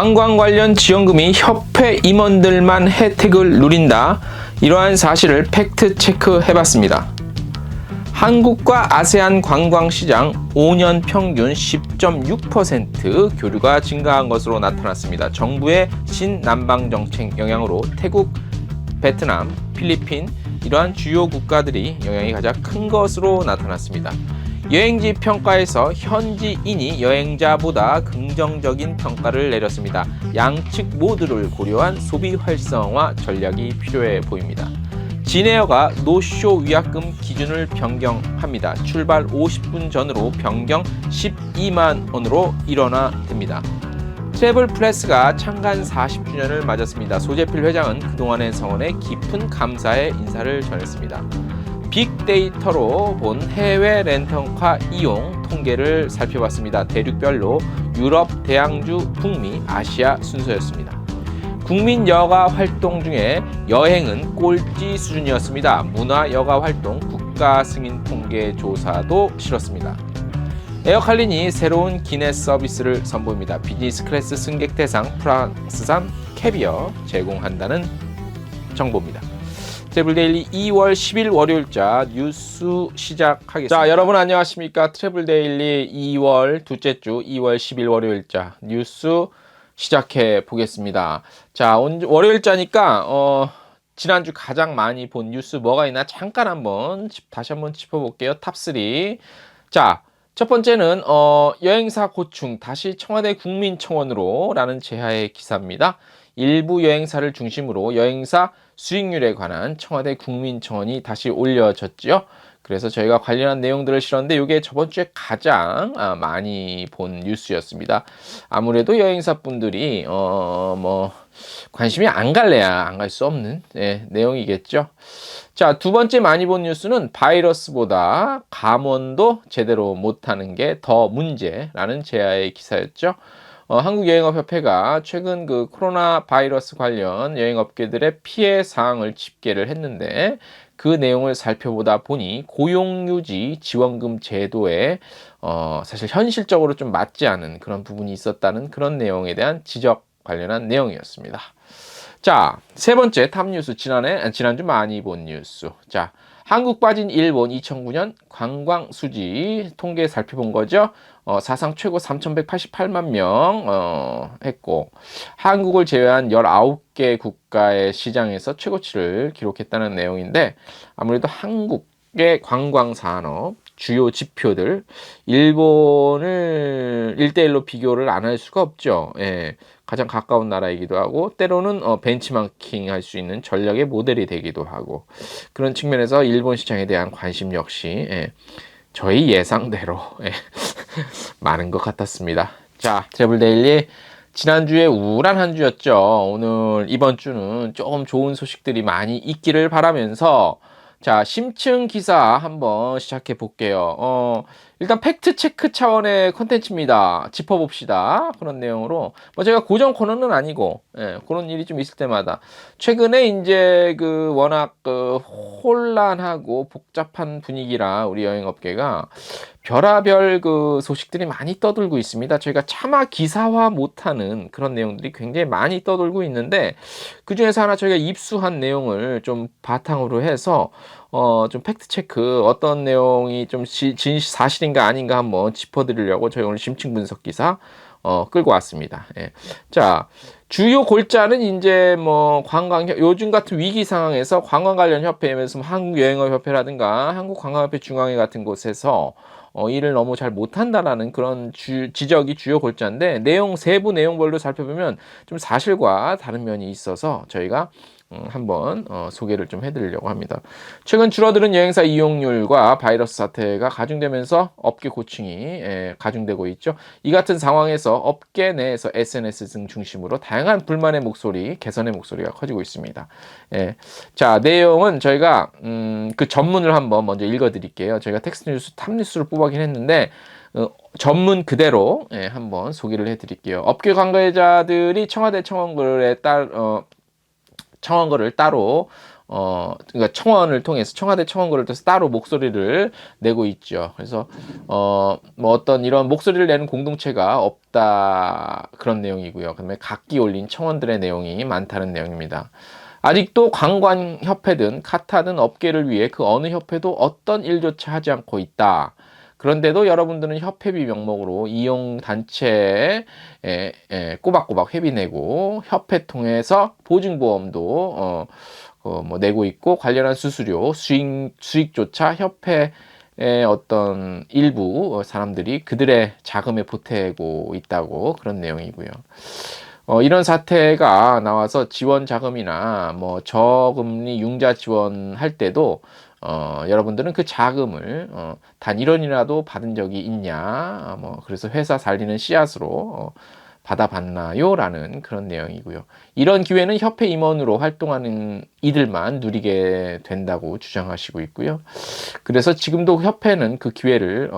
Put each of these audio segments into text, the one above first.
관광 관련 지원금이 협회 임원들만 혜택을 누린다. 이러한 사실을 팩트 체크해봤습니다. 한국과 아세안 관광시장 5년 평균 10.6% 교류가 증가한 것으로 나타났습니다. 정부의 신남방 정책 영향으로 태국, 베트남, 필리핀 이러한 주요 국가들이 영향이 가장 큰 것으로 나타났습니다. 여행지 평가에서 현지인이 여행자보다 긍정적인 평가를 내렸습니다. 양측 모두를 고려한 소비 활성화 전략이 필요해 보입니다. 진에어가 노쇼 위약금 기준을 변경합니다. 출발 50분 전으로 변경 12만 원으로 일원화됩니다. 트래블 플래스가 창간 40주년을 맞았습니다. 소재필 회장은 그동안의 성원에 깊은 감사의 인사를 전했습니다. 빅데이터로 본 해외 렌터카 이용 통계를 살펴봤습니다. 대륙별로 유럽, 대양주, 북미, 아시아 순서였습니다. 국민 여가 활동 중에 여행은 꼴찌 수준이었습니다. 문화 여가 활동 국가 승인 통계 조사도 실었습니다. 에어칼린이 새로운 기내 서비스를 선보입니다. 비즈니스 클래스 승객 대상 프랑스산 캐비어 제공한다는 정보입니다. 트래블데일리 2월 10일 월요일자 뉴스 시작하겠습니다. 자, 여러분 안녕하십니까? 트래블데일리 2월 둘째 주 2월 10일 월요일자 뉴스 시작해 보겠습니다. 자, 월요일자니까 지난주 가장 많이 본 뉴스 뭐가 있나 잠깐 다시 한번 짚어볼게요. 탑3. 자, 첫 번째는 여행사 고충 다시 청와대 국민청원으로 라는 제하의 기사입니다. 일부 여행사를 중심으로 여행사 수익률에 관한 청와대 국민청원이 다시 올려졌죠. 그래서 저희가 관련한 내용들을 실었는데 이게 저번 주에 가장 많이 본 뉴스였습니다. 아무래도 여행사 분들이 관심이 안 갈래야 안 갈 수 없는 내용이겠죠. 자, 두 번째 많이 본 뉴스는 바이러스보다 감원도 제대로 못하는 게 더 문제라는 제야의 기사였죠. 한국여행업협회가 최근 그 코로나 바이러스 관련 여행업계들의 피해 사항을 집계를 했는데 그 내용을 살펴보다 보니 고용유지 지원금 제도에 사실 현실적으로 좀 맞지 않은 그런 부분이 있었다는 그런 내용에 대한 지적 관련한 내용이었습니다. 자, 세 번째 탑 뉴스 지난주 많이 본 뉴스. 자, 한국 빠진 일본 2009년 관광 수지 통계 살펴본 거죠. 사상 최고 3,188만 명 했고 한국을 제외한 19개 국가의 시장에서 최고치를 기록했다는 내용인데 아무래도 한국의 관광 산업 주요 지표들 일본을 1대1로 비교를 안 할 수가 없죠. 예, 가장 가까운 나라이기도 하고 때로는 벤치마킹 할 수 있는 전략의 모델이 되기도 하고 그런 측면에서 일본 시장에 대한 관심 역시 저희 예상대로 많은 것 같았습니다. 자, 트래블데일리 지난주에 우울한 한 주였죠. 오늘 이번 주는 조금 좋은 소식들이 많이 있기를 바라면서 자, 심층 기사 한번 시작해 볼게요. 일단 팩트 체크 차원의 콘텐츠입니다. 짚어봅시다. 그런 내용으로 제가 고정 코너는 아니고 그런 일이 좀 있을 때마다 최근에 이제 그 워낙 혼란하고 복잡한 분위기라 우리 여행업계가 별하별 그 소식들이 많이 떠돌고 있습니다. 저희가 차마 기사화 못하는 그런 내용들이 굉장히 많이 떠돌고 있는데 그 중에서 하나 저희가 입수한 내용을 좀 바탕으로 해서 좀 팩트 체크 어떤 내용이 좀 사실인가 아닌가 한번 짚어드리려고 저희 오늘 심층 분석 기사 끌고 왔습니다. 자, 주요 골자는 이제 요즘 같은 위기 상황에서 관광 관련 협회에서 한국여행업협회라든가 한국관광협회 중앙회 같은 곳에서 일을 너무 잘 못한다라는 그런 지적이 주요 골자인데 세부 내용별로 살펴보면 좀 사실과 다른 면이 있어서 저희가 한번 소개를 좀 해드리려고 합니다. 최근 줄어드는 여행사 이용률과 바이러스 사태가 가중되면서 업계 고충이 가중되고 있죠. 이 같은 상황에서 업계 내에서 SNS 등 중심으로 다양한 불만의 목소리, 개선의 목소리가 커지고 있습니다. 자, 내용은 저희가 그 전문을 한번 먼저 읽어드릴게요. 저희가 텍스트 뉴스, 탑 뉴스를 뽑아긴 했는데 전문 그대로 한번 소개를 해드릴게요. 업계 관계자들이 청와대 청원글을 따로 그러니까 청원을 통해서 청와대 청원고를 통해서 따로 목소리를 내고 있죠. 그래서 뭐 어떤 이런 목소리를 내는 공동체가 없다 그런 내용이고요. 그다음에 각기 올린 청원들의 내용이 많다는 내용입니다. 아직도 관광협회든 카타든 업계를 위해 그 어느 협회도 어떤 일조차 하지 않고 있다. 그런데도 여러분들은 협회비 명목으로 이용단체에 꼬박꼬박 회비 내고 협회 통해서 보증보험도 뭐 내고 있고 관련한 수수료, 수익조차 협회의 어떤 일부 사람들이 그들의 자금에 보태고 있다고 그런 내용이고요. 이런 사태가 나와서 지원 자금이나 뭐 저금리 융자 지원할 때도 여러분들은 그 자금을 단 1원이라도 받은 적이 있냐, 뭐 그래서 회사 살리는 씨앗으로 받아봤나요? 라는 그런 내용이고요. 이런 기회는 협회 임원으로 활동하는 이들만 누리게 된다고 주장하시고 있고요. 그래서 지금도 협회는 그 기회를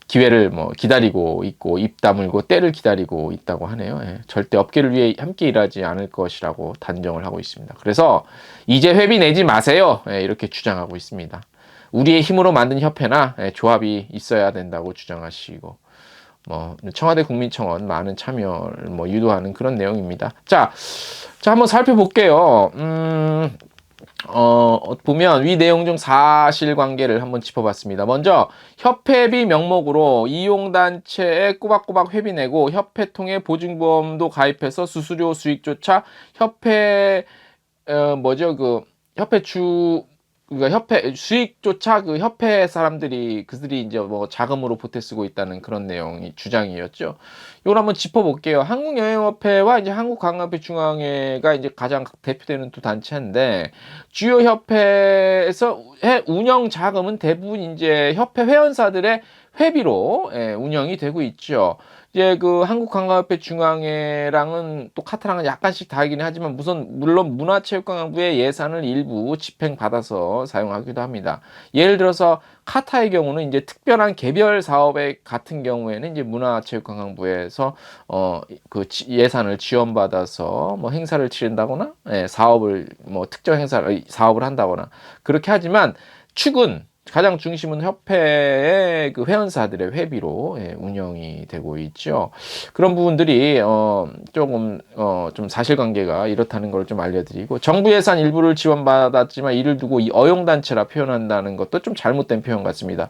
기회를 기다리고 있고 입 다물고 때를 기다리고 있다고 하네요. 예, 절대 업계를 위해 함께 일하지 않을 것이라고 단정을 하고 있습니다. 그래서 이제 회비 내지 마세요. 예, 이렇게 주장하고 있습니다. 우리의 힘으로 만든 협회나 조합이 있어야 된다고 주장하시고 청와대 국민청원 많은 참여를 유도하는 그런 내용입니다. 자, 한번 살펴볼게요. 보면 위 내용 중 사실관계를 한번 짚어봤습니다. 먼저 협회비 명목으로 이용단체에 꼬박꼬박 회비 내고 협회 통해 보증보험도 가입해서 수수료 수익조차 협회 그러니까 협회 수익조차 그 협회 사람들이 그들이 이제 자금으로 보태 쓰고 있다는 그런 내용이 주장이었죠. 이걸 한번 짚어볼게요. 한국여행협회와 이제 한국관광협회 중앙회가 이제 가장 대표되는 두 단체인데 주요 협회에서 운영 자금은 대부분 이제 협회 회원사들의 회비로 운영이 되고 있죠. 이제 그 한국관광협회 중앙회랑은 또 카타랑은 약간씩 다르긴 하지만 물론 문화체육관광부의 예산을 일부 집행받아서 사용하기도 합니다. 예를 들어서 카타의 경우는 이제 특별한 개별 사업의 같은 경우에는 이제 문화체육관광부에서 그 예산을 지원받아서 행사를 치른다거나 사업을 특정 행사를 사업을 한다거나 그렇게 하지만 축은 가장 중심은 협회의 그 회원사들의 회비로 운영이 되고 있죠. 그런 부분들이 조금 좀 사실관계가 이렇다는 걸 좀 알려드리고 정부 예산 일부를 지원받았지만 이를 두고 이 어용단체라 표현한다는 것도 좀 잘못된 표현 같습니다.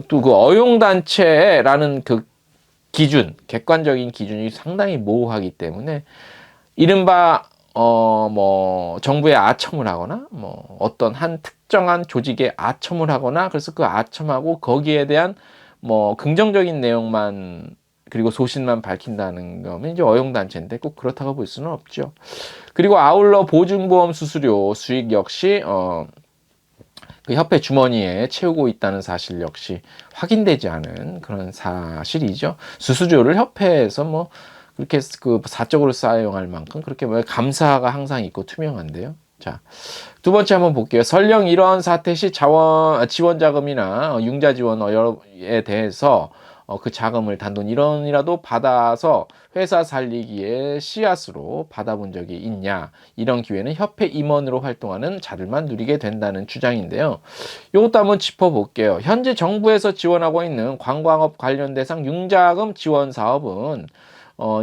또 그 어용단체라는 그 기준, 객관적인 기준이 상당히 모호하기 때문에 이른바 정부에 아첨을 하거나 어떤 한 특정한 조직에 아첨을 하거나 그래서 그 아첨하고 거기에 대한 긍정적인 내용만 그리고 소신만 밝힌다는 거면 이제 어용단체인데 꼭 그렇다고 볼 수는 없죠. 그리고 아울러 보증보험 수수료 수익 역시 그 협회 주머니에 채우고 있다는 사실 역시 확인되지 않은 그런 사실이죠. 수수료를 협회에서 그렇게 그 사적으로 사용할 만큼 그렇게 감사가 항상 있고 투명한데요. 자, 두 번째 한번 볼게요. 설령 이러한 사태 시 지원 자금이나 융자 지원에 대해서 그 자금을 단돈 1원이라도 받아서 회사 살리기에 씨앗으로 받아본 적이 있냐. 이런 기회는 협회 임원으로 활동하는 자들만 누리게 된다는 주장인데요. 이것도 한번 짚어볼게요. 현재 정부에서 지원하고 있는 관광업 관련 대상 융자금 지원 사업은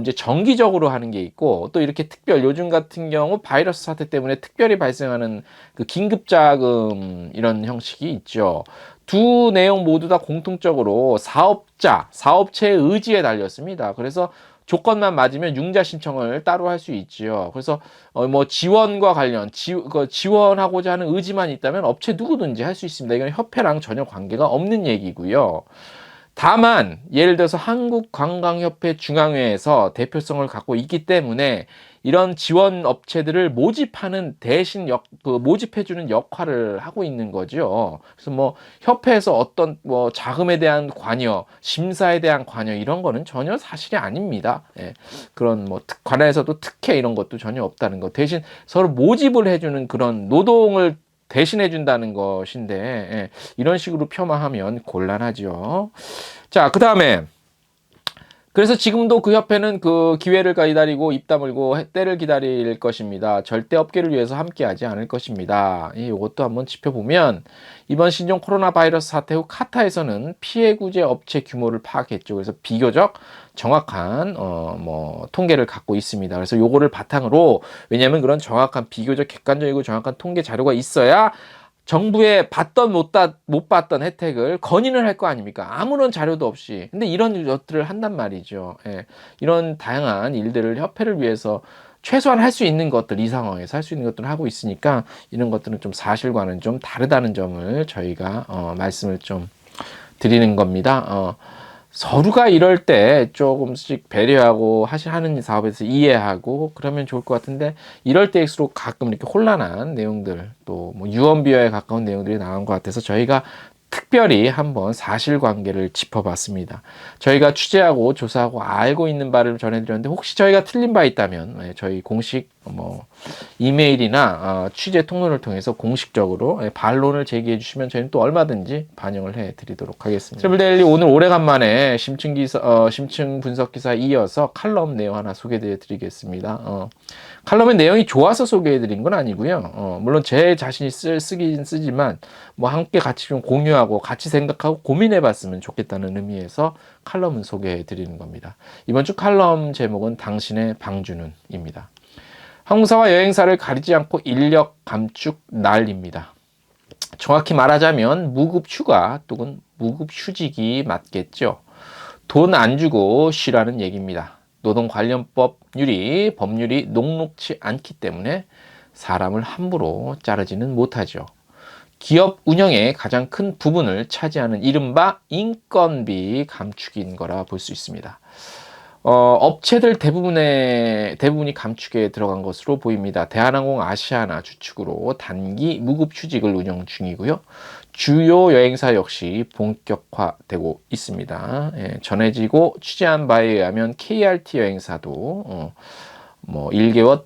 이제 정기적으로 하는 게 있고 또 이렇게 요즘 같은 경우 바이러스 사태 때문에 특별히 발생하는 그 긴급자금 이런 형식이 있죠. 두 내용 모두 다 공통적으로 사업체의 의지에 달렸습니다. 그래서 조건만 맞으면 융자 신청을 따로 할 수 있지요. 그래서 지원과 관련 지원하고자 하는 의지만 있다면 업체 누구든지 할 수 있습니다. 이건 협회랑 전혀 관계가 없는 얘기고요. 다만 예를 들어서 한국관광협회 중앙회에서 대표성을 갖고 있기 때문에 이런 지원 업체들을 모집하는 대신 모집해주는 역할을 하고 있는 거죠. 그래서 협회에서 어떤 자금에 대한 관여, 심사에 대한 관여 이런 거는 전혀 사실이 아닙니다. 그런 관에서도 특혜 이런 것도 전혀 없다는 거. 대신 서로 모집을 해주는 그런 노동을 대신해 준다는 것인데 이런 식으로 폄하하면 곤란하죠. 자, 그 다음에 그래서 지금도 그 협회는 그 기회를 기다리고 입 다물고 때를 기다릴 것입니다. 절대 업계를 위해서 함께하지 않을 것입니다. 이것도 한번 짚어보면 이번 신종 코로나 바이러스 사태 후 카타에서는 피해 구제 업체 규모를 파악했죠. 그래서 비교적 정확한 통계를 갖고 있습니다. 그래서 요거를 바탕으로, 왜냐하면 그런 정확한 비교적 객관적이고 정확한 통계 자료가 있어야 정부에 받던 못 받던 혜택을 건의를 할 거 아닙니까? 아무런 자료도 없이. 근데 이런 것들을 한단 말이죠. 예. 이런 다양한 일들을 협회를 위해서 최소한 할 수 있는 것들, 이 상황에서 할 수 있는 것들을 하고 있으니까 이런 것들은 좀 사실과는 좀 다르다는 점을 저희가 말씀을 좀 드리는 겁니다. 서로가 이럴 때 조금씩 배려하고 하는 사업에서 이해하고 그러면 좋을 것 같은데, 이럴 때일수록 가끔 이렇게 혼란한 내용들, 또 뭐 유언비어에 가까운 내용들이 나온 것 같아서 저희가 특별히 한번 사실관계를 짚어봤습니다. 저희가 취재하고 조사하고 알고 있는 바를 전해드렸는데, 혹시 저희가 틀린 바 있다면 저희 공식 이메일이나 취재 통로를 통해서 공식적으로 반론을 제기해 주시면 저희는 또 얼마든지 반영을 해 드리도록 하겠습니다. 트래블데일리 오늘 오래간만에 심층 분석 기사 이어서 칼럼 내용 하나 소개해 드리겠습니다. 칼럼의 내용이 좋아서 소개해 드린 건 아니고요. 물론 제 자신이 쓰긴 쓰지만 뭐 함께 같이 좀 공유하고 같이 생각하고 고민해 봤으면 좋겠다는 의미에서 칼럼은 소개해 드리는 겁니다. 이번 주 칼럼 제목은 당신의 방주는입니다. 항공사와 여행사를 가리지 않고 인력 감축 난리입니다. 정확히 말하자면 무급 휴가 또는 무급 휴직이 맞겠죠. 돈 안 주고 쉬라는 얘기입니다. 노동 관련 법률이 녹록치 않기 때문에 사람을 함부로 자르지는 못하죠. 기업 운영의 가장 큰 부분을 차지하는 이른바 인건비 감축인 거라 볼 수 있습니다. 업체들 대부분이 감축에 들어간 것으로 보입니다. 대한항공 아시아나 주축으로 단기 무급 휴직을 운영 중이고요. 주요 여행사 역시 본격화되고 있습니다. 전해지고 취재한 바에 의하면 KRT 여행사도 1개월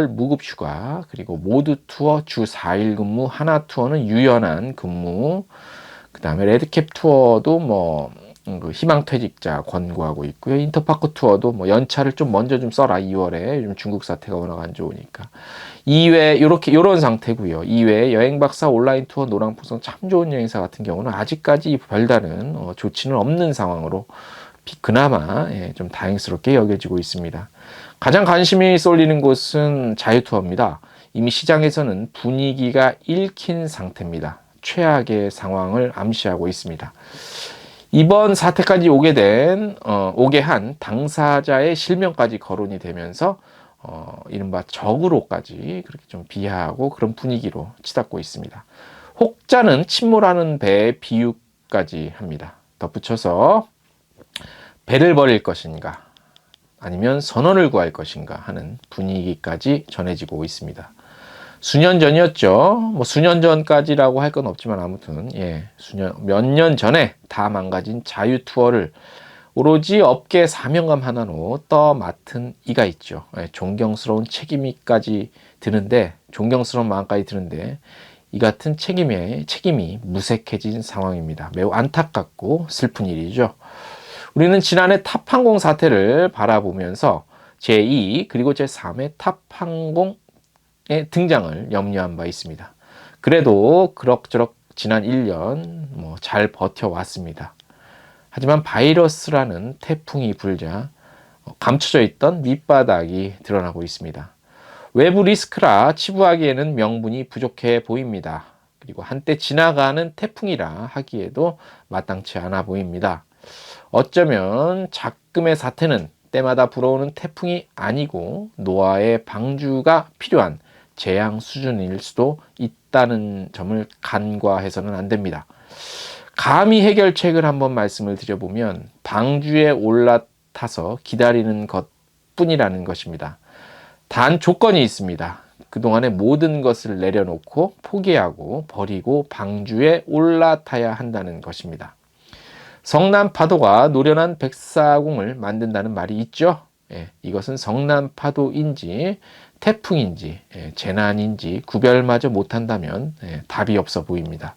무급 휴가, 그리고 모두 투어 주 4일 근무, 하나 투어는 유연한 근무, 그 다음에 레드캡 투어도 희망퇴직자 권고하고 있고요. 인터파크 투어도 연차를 좀 먼저 좀 써라. 2월에 요즘 중국 사태가 워낙 안 좋으니까. 이외 요런 상태고요. 이외에 여행박사 온라인 투어 노랑풍선 참 좋은 여행사 같은 경우는 아직까지 별다른 조치는 없는 상황으로 그나마 좀 다행스럽게 여겨지고 있습니다. 가장 관심이 쏠리는 곳은 자유투어입니다. 이미 시장에서는 분위기가 읽힌 상태입니다. 최악의 상황을 암시하고 있습니다. 이번 사태까지 오게 한 당사자의 실명까지 거론이 되면서 이른바 적으로까지 그렇게 좀 비하하고 그런 분위기로 치닫고 있습니다. 혹자는 침몰하는 배의 비유까지 합니다. 덧붙여서 배를 버릴 것인가 아니면 선원을 구할 것인가 하는 분위기까지 전해지고 있습니다. 수년 전이었죠. 수년 전까지라고 할 건 없지만 아무튼 몇 년 전에 다 망가진 자유 투어를 오로지 업계 사명감 하나로 떠맡은 이가 있죠. 존경스러운 마음까지 드는데 이 같은 책임이 무색해진 상황입니다. 매우 안타깝고 슬픈 일이죠. 우리는 지난해 탑항공 사태를 바라보면서 제2 그리고 제3의 탑항공의 등장을 염려한 바 있습니다. 그래도 그럭저럭 지난 1년 잘 버텨왔습니다. 하지만 바이러스라는 태풍이 불자 감춰져 있던 밑바닥이 드러나고 있습니다. 외부 리스크라 치부하기에는 명분이 부족해 보입니다. 그리고 한때 지나가는 태풍이라 하기에도 마땅치 않아 보입니다. 어쩌면 작금의 사태는 때마다 불어오는 태풍이 아니고 노아의 방주가 필요한 재앙 수준일 수도 있다는 점을 간과해서는 안 됩니다. 감히 해결책을 한번 말씀을 드려보면 방주에 올라타서 기다리는 것뿐이라는 것입니다. 단 조건이 있습니다. 그동안의 모든 것을 내려놓고 포기하고 버리고 방주에 올라타야 한다는 것입니다. 성난파도가 노련한 백사공을 만든다는 말이 있죠. 이것은 성난파도인지 태풍인지 재난인지 구별마저 못한다면 답이 없어 보입니다.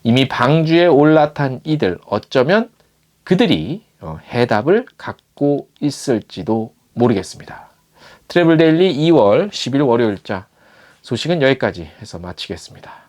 이미 방주에 올라탄 이들, 어쩌면 그들이 해답을 갖고 받고 있을지도 모르겠습니다. 트래블 데일리 2월 10일 월요일자 소식은 여기까지 해서 마치겠습니다.